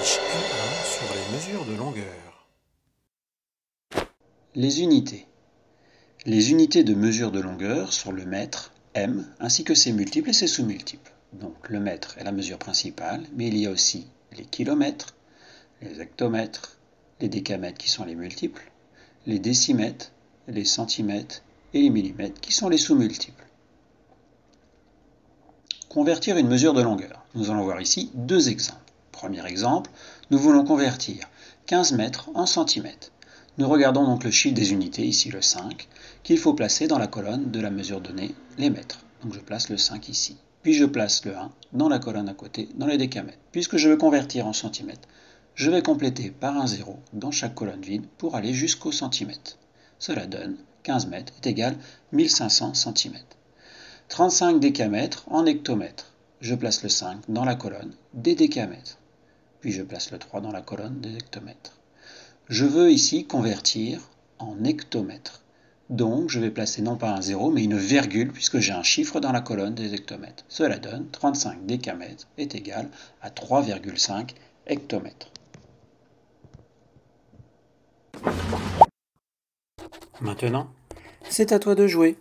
fiche M1 sur les mesures de longueur. Les unités. Les unités de mesure de longueur sont le mètre, M, ainsi que ses multiples et ses sous-multiples. Donc le mètre est la mesure principale, mais il y a aussi les kilomètres, les hectomètres, les décamètres qui sont les multiples, les décimètres, les centimètres et les millimètres qui sont les sous-multiples. Convertir une mesure de longueur. Nous allons voir ici deux exemples. Premier exemple, nous voulons convertir 15 mètres en centimètres. Nous regardons donc le chiffre des unités, ici le 5, qu'il faut placer dans la colonne de la mesure donnée, les mètres. Donc je place le 5 ici. Puis je place le 1 dans la colonne à côté, dans les décamètres. Puisque je veux convertir en centimètres, je vais compléter par un 0 dans chaque colonne vide pour aller jusqu'au centimètre. Cela donne 15 mètres est égal 1500 centimètres. 35 décamètres en hectomètres. Je place le 5 dans la colonne des décamètres. Puis je place le 3 dans la colonne des hectomètres. Je veux ici convertir en hectomètres. Donc je vais placer non pas un 0 mais une virgule puisque j'ai un chiffre dans la colonne des hectomètres. Cela donne 35 décamètres est égal à 3,5 hectomètres. Maintenant, c'est à toi de jouer.